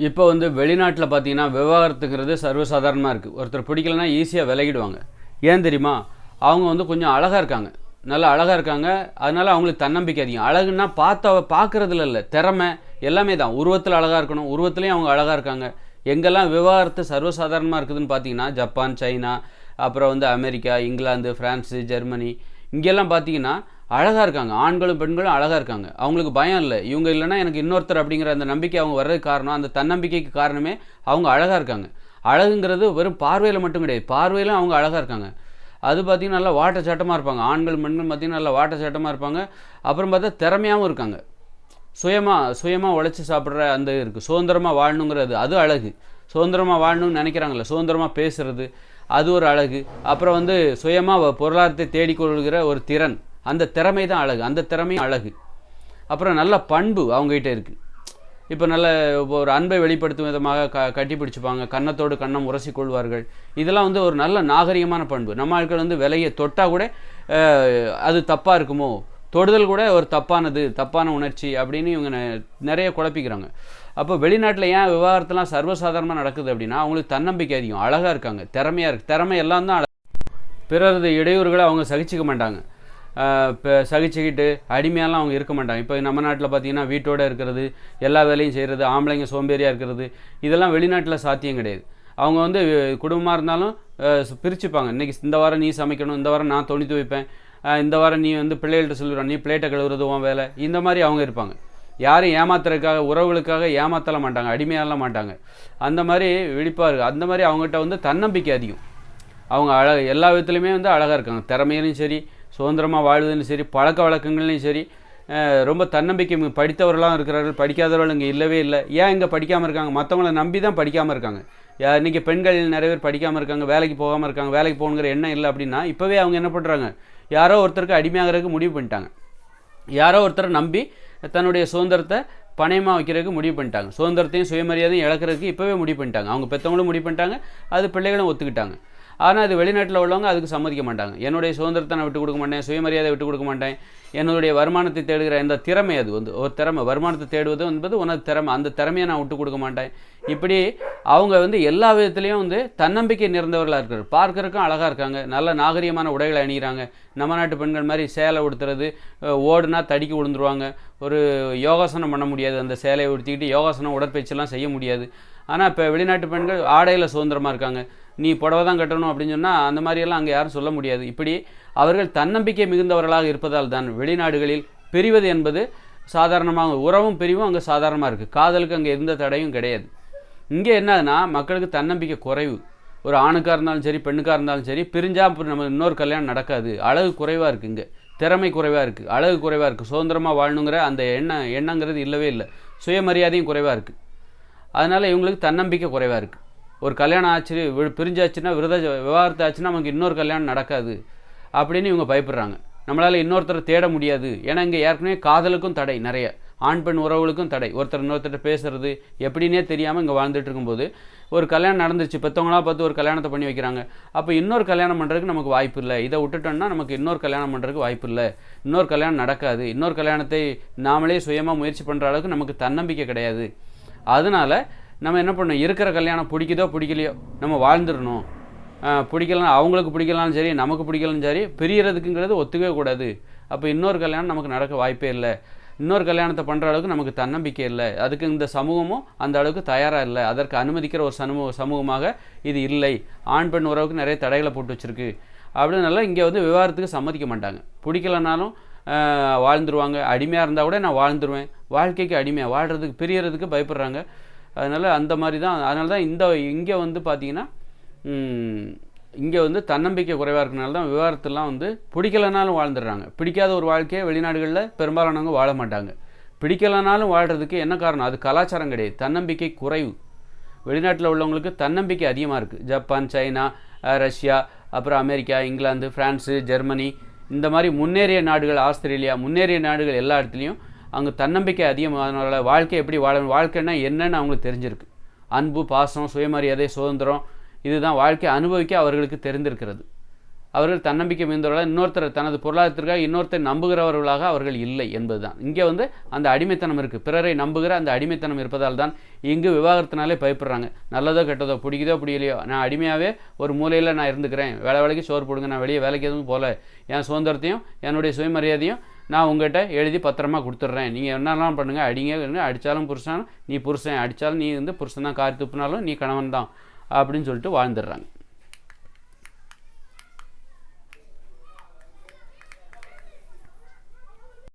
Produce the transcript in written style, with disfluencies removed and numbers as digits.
இப்போ வந்து வெளிநாட்டில பார்த்தீங்கன்னா, விவாகரத்துங்கிறது சர்வசாதாரணமா இருக்கு. ஒருத்தர் பிடிக்கலன்னா ஈஸியா விலகிடுவாங்க. ஏன் தெரியுமா? அவங்க வந்து கொஞ்சம் அழகா இருக்காங்க. நல்லா அழகா இருக்காங்க. அதனால அவங்களுக்கு தன்னம்பிக்கை அதிகம். அழகுன்னா பார்க்கறதுல இல்ல. திறமை எல்லாமே தான். உருவத்தில அழகா இருக்கணும். உருவத்திலயும் அவங்க அழகா இருக்காங்க. எங்கெல்லாம் விவாகரத்து சர்வசாதாரணமா இருக்குதுன்னு பார்த்தீங்கன்னா, ஜப்பான், சைனா, அப்புறம் வந்து அமெரிக்கா, இங்கிலாந்து, பிரான்ஸ், ஜெர்மனி இங்கெல்லாம் பார்த்தீங்கன்னா, அழகா இருக்காங்க. ஆண்களும், பெண்களும் அழகா இருக்காங்க. அவங்களுக்கு பயம் இல்ல. இவங்க இல்லன்னா எனக்கு இன்னொருத்தர் அப்படிங்கிற அந்த நம்பிக்கை அவங்க வர்றதுக்கு காரணம், அந்த தன்னம்பிக்கைக்கு காரணமே அவங்க அழகா இருக்காங்க. அழகுங்கிறது வெறும் பார்வையில மட்டும் கிடையாது. பார்வையிலும் அவங்க அழகா இருக்காங்க. அது பார்த்தீங்கன்னா, நல்லா வாட்ட சாட்டமா இருப்பாங்க. ஆண்கள், பெண்கள் பார்த்தீங்கன்னா, நல்லா வாட்ட சாட்டமா இருப்பாங்க. அப்புறம் பார்த்தா திறமையாவும் இருக்காங்க. சுயமா சுயமா உழைச்சு சாப்பிடுற அந்த இருக்கு. சுதந்திரமா வாழணுங்கிறது அது அழகு. சுதந்திரமா வாழணும்னு நினைக்கிறாங்கல்ல, சுதந்திரமா பேசுறது, அது ஒரு அழகு. அப்புறம் வந்து சுயமா பொருளாதாரத்தை தேடிக்கொள்கிற ஒரு திறன். அந்த திறமை தான் அழகு. அந்த திறமையும் அழகு. அப்புறம் நல்ல பண்பு அவங்ககிட்ட இருக்கு. இப்போ நல்ல ஒரு அன்பை வெளிப்படுத்தும் விதமாக கட்டி பிடிச்சுப்பாங்க. கன்னத்தோடு கன்னம் உரசி கொள்வார்கள். இதெல்லாம் வந்து ஒரு நல்ல நாகரிகமான பண்பு. நம்ம ஆட்கள் வந்து விலையை தொட்டா கூட அது தப்பா இருக்குமோ, தொடுதல் கூட ஒரு தப்பானது, தப்பான உணர்ச்சி அப்படின்னு இவங்க நிறைய குழப்பிக்கிறாங்க. அப்போ வெளிநாட்டில் ஏன் விவாகரத்துலாம் சர்வசாதாரணமாக நடக்குது அப்படின்னா, அவங்களுக்கு தன்னம்பிக்கை அதிகம், அழகாக இருக்காங்க, திறமையாக இருக்குது. திறமை எல்லாம் தான் பிறரது இடையூறுகளை அவங்க சகிச்சிக்க மாட்டாங்க. இப்போ சகிச்சுக்கிட்டு அடிமையாலாம் அவங்க இருக்க மாட்டாங்க. இப்போ நம்ம நாட்டில் பார்த்தீங்கன்னா, வீட்டோடு இருக்கிறது, எல்லா வேலையும் செய்கிறது, ஆம்பளைங்க சோம்பேறியாக இருக்கிறது, இதெல்லாம் வெளிநாட்டில் சாத்தியம் கிடையாது. அவங்க வந்து குடும்பமாக இருந்தாலும் பிரிச்சுப்பாங்க. இன்றைக்கி இந்த வாரம் நீ சமைக்கணும், இந்த வாரம் நான் துணி துவைப்பேன், இந்த வாரம் நீ வந்து பிள்ளைகள்கிட்ட சொல்லிடுற, நீ பிளேட்டை கழுவுறது உன் வேலை, இந்த மாதிரி அவங்க இருப்பாங்க. யாரும் ஏமாத்துறதுக்காக, உறவுகளுக்காக ஏமாத்தல மாட்டாங்க, அடிமையாலாம் மாட்டாங்க. அந்த மாதிரி விழிப்பாக இருக்குது. அந்த மாதிரி அவங்ககிட்ட வந்து தன்னம்பிக்கை அதிகம். அவங்க எல்லா விதத்துலையுமே வந்து அழகாக இருக்காங்க. திறமையிலையும் சரி, சுதந்திரமாக வாழ்வதுலையும் சரி, பழக்க வழக்கங்கள்லையும் சரி, ரொம்ப தன்னம்பிக்கை. படித்தவர்களாக இருக்கிறார்கள், படிக்காதவர்கள் இங்கே இல்லவே இல்லை. ஏன் இங்கே படிக்காமல் இருக்காங்க? மற்றவங்கள நம்பி தான் படிக்காமல் இருக்காங்க. இன்றைக்கி பெண்கள் நிறைய பேர் படிக்காமல் இருக்காங்க, வேலைக்கு போகாமல் இருக்காங்க. வேலைக்கு போகணுங்கிற எண்ணம் இல்லை அப்படின்னா, இப்போவே அவங்க என்ன பண்ணுறாங்க? யாரோ ஒருத்தருக்கு அடிமையாகிறதுக்கு முடிவு பண்ணிட்டாங்க. யாரோ ஒருத்தரை நம்பி தன்னுடைய சுதந்திரத்தை பணயமாக வைக்கிறதுக்கு முடிவு பண்ணிட்டாங்க. சுதந்திரத்தையும் சுயமரியாதையும் இழக்கிறதுக்கு இப்போவே முடிவு பண்ணிட்டாங்க. அவங்க பெற்றவங்களும் முடிவு பண்ணிட்டாங்க, அது பிள்ளைகளும் ஒத்துக்கிட்டாங்க. ஆனால் அது வெளிநாட்டில் உள்ளவங்க அதுக்கு சம்மதிக்க மாட்டாங்க. என்னுடைய சுதந்திரத்தை நான் விட்டு கொடுக்க மாட்டேன், சுயமரியாதை விட்டு கொடுக்க மாட்டேன், என்னுடைய வருமானத்தை தேடுகிற இந்த திறமை, அது வந்து ஒரு திறமை, வருமானத்தை தேடுவது என்பது உனது திறமை, அந்த திறமையை நான் விட்டு கொடுக்க மாட்டேன். இப்படி அவங்க வந்து எல்லா விதத்துலேயும் வந்து தன்னம்பிக்கை நிறைந்தவர்களாக இருக்கிறார். பார்க்கறதுக்கும் அழகாக இருக்காங்க, நல்ல நாகரிகமான உடைகளை அணிகிறாங்க. நம்ம நாட்டு பெண்கள் மாதிரி சேலை உடுத்துறது, ஓடுனா தடிக்கி விழுந்துருவாங்க. ஒரு யோகாசனம் பண்ண முடியாது, அந்த சேலையை உடுத்திக்கிட்டு யோகாசனம் உடற்பயிற்சியெல்லாம் செய்ய முடியாது. ஆனால் இப்போ வெளிநாட்டு பெண்கள் ஆடையில் சுதந்திரமாக இருக்காங்க. நீ புடவை தான் கட்டணும் அப்படின்னு சொன்னால் அந்த மாதிரியெல்லாம் அங்கே யாரும் சொல்ல முடியாது. இப்படி அவர்கள் தன்னம்பிக்கை மிகுந்தவர்களாக இருப்பதால் தான் வெளிநாடுகளில் பிரிவது என்பது சாதாரணமாக, உறவும் பிரிவும் அங்கே சாதாரணமாக இருக்குது. காதலுக்கு அங்கே எந்த தடையும் கிடையாது. இங்கே என்னதுன்னா, மக்களுக்கு தன்னம்பிக்கை குறைவு. ஒரு ஆணுக்காக இருந்தாலும் சரி, பெண்ணுக்காக இருந்தாலும் சரி, பிரிஞ்சா நம்ம இன்னொரு கல்யாணம் நடக்காது. அழகு குறைவாக இருக்குது, இங்கே திறமை குறைவாக இருக்குது, அழகு குறைவாக இருக்குது, சுதந்திரமாக வாழணுங்கிற அந்த எண்ணங்கிறது இல்லவே இல்லை. சுயமரியாதையும் குறைவாக இருக்குது. அதனால் இவங்களுக்கு தன்னம்பிக்கை குறைவாக இருக்குது. ஒரு கல்யாணம் ஆச்சு, பிரிஞ்சாச்சுன்னா, விவாகரத்து ஆச்சுன்னா நமக்கு இன்னொரு கல்யாணம் நடக்காது அப்படின்னு இவங்க பயப்படுறாங்க. நம்மளால் இன்னொருத்தரை தேட முடியாது. ஏன்னா இங்கே ஏற்கனவே காதலுக்கும் தடை நிறைய, ஆண் பெண் உறவுகளுக்கும் தடை. ஒருத்தர் இன்னொருத்தர் பேசுறது எப்படின்னே தெரியாமல் இங்கே வாழ்ந்துட்டு இருக்கும்போது ஒரு கல்யாணம் நடந்துச்சு, பெற்றவங்களாக பார்த்து ஒரு கல்யாணத்தை பண்ணி வைக்கிறாங்க. அப்போ இன்னொரு கல்யாணம் பண்ணுறதுக்கு நமக்கு வாய்ப்பு இல்லை. இதை விட்டுட்டோம்னா நமக்கு இன்னொரு கல்யாணம் பண்ணுறதுக்கு வாய்ப்பு இல்லை, இன்னொரு கல்யாணம் நடக்காது, இன்னொரு கல்யாணத்தை நாமளே சுயமாக முயற்சி பண்ணுற அளவுக்கு நமக்கு தன்னம்பிக்கை கிடையாது. அதனால் நம்ம என்ன பண்ணணும்? இருக்கிற கல்யாணம் பிடிக்குதோ பிடிக்கலையோ நம்ம வாழ்ந்துடணும். பிடிக்கலாம், அவங்களுக்கு பிடிக்கலாலும் சரி, நமக்கு பிடிக்கலாலும் சரி, பிரியறதுக்குங்கிறது ஒத்துக்கவே கூடாது. அப்போ இன்னொரு கல்யாணம் நமக்கு நடக்க வாய்ப்பே இல்லை. இன்னொரு கல்யாணத்தை பண்ணுற அளவுக்கு நமக்கு தன்னம்பிக்கை இல்லை. அதுக்கு இந்த சமூகமும் அந்த அளவுக்கு தயாராக இல்லை. அதற்கு அனுமதிக்கிற ஒரு சமூகமாக இது இல்லை. ஆண் பெண் உறவுக்கு நிறைய தடைகளை போட்டு வச்சுருக்கு அப்படின்னால இங்கே வந்து விவாகரத்துக்கு சம்மதிக்க மாட்டாங்க. பிடிக்கலனாலும் வாழ்ந்துருவாங்க. அடிமையாக இருந்தால் கூட நான் வாழ்ந்துருவேன், வாழ்க்கைக்கு அடிமையாக வாழ்கிறதுக்கு, பிரியறதுக்கு பயப்படுறாங்க. அதனால் அந்த மாதிரி தான். அதனால தான் இங்கே வந்து பார்த்திங்கன்னா, இங்கே வந்து தன்னம்பிக்கை குறைவாக இருக்கிறனால தான் விவாகரத்துலாம் வந்து பிடிக்கலனாலும் வாழ்ந்துடுறாங்க. பிடிக்காத ஒரு வாழ்க்கையை வெளிநாடுகளில் பெரும்பாலானவங்க வாழ மாட்டாங்க. பிடிக்கலனாலும் வாழ்கிறதுக்கு என்ன காரணம்? அது கலாச்சாரம் கிடையாது, தன்னம்பிக்கை குறைவு. வெளிநாட்டில் உள்ளவங்களுக்கு தன்னம்பிக்கை அதிகமாக இருக்குது. ஜப்பான், சைனா, ரஷ்யா, அப்புறம் அமெரிக்கா, இங்கிலாந்து, ஃப்ரான்ஸு, ஜெர்மனி, இந்த மாதிரி முன்னேறிய நாடுகள், ஆஸ்திரேலியா, முன்னேறிய நாடுகள் எல்லா இடத்துலையும் அங்கே தன்னம்பிக்கை அதிகமாக. அதனால வாழ்க்கை எப்படி வாழணும், வாழ்க்கைன்னா என்னன்னு அவங்களுக்கு தெரிஞ்சிருக்கு. அன்பு, பாசம், சுயமரியாதை, சுதந்திரம், இதுதான் வாழ்க்கை அனுபவிக்க அவர்களுக்கு தெரிந்திருக்கிறது. அவர்கள் தன்னம்பிக்கை மிகுந்தவர்களாக இன்னொருத்தர் தனது பொருளாதாரத்திற்காக இன்னொருத்தர் நம்புகிறவர்களாக அவர்கள் இல்லை என்பதுதான். இங்கே வந்து அந்த அடிமைத்தனம் இருக்குது. பிறரை நம்புகிற அந்த அடிமைத்தனம் இருப்பதால் தான் இங்கு விவாகரத்தினாலே பயப்படுறாங்க. நல்லதோ கெட்டதோ, பிடிக்குதோ பிடிக்கலையோ, நான் அடிமையாகவே ஒரு மூலையில் நான் இருந்துக்கிறேன், வேலைக்கு சோறு போடுங்க, நான் வெளியே வேலைக்கு எதுவும் போகல, என் சுதந்திரத்தையும் என்னுடைய சுயமரியாதையும் நான் உங்கள்கிட்ட எழுதி பத்திரமா கொடுத்துட்றேன், நீங்கள் என்னெல்லாம் பண்ணுங்கள், அடிங்க, அடித்தாலும் புருஷன் நீ புருஷன், அடித்தாலும் நீ வந்து புருஷன் தான், காரி துப்புனாலும் நீ கணவன் தான் அப்படின்னு சொல்லிட்டு வாழ்ந்துடுறாங்க.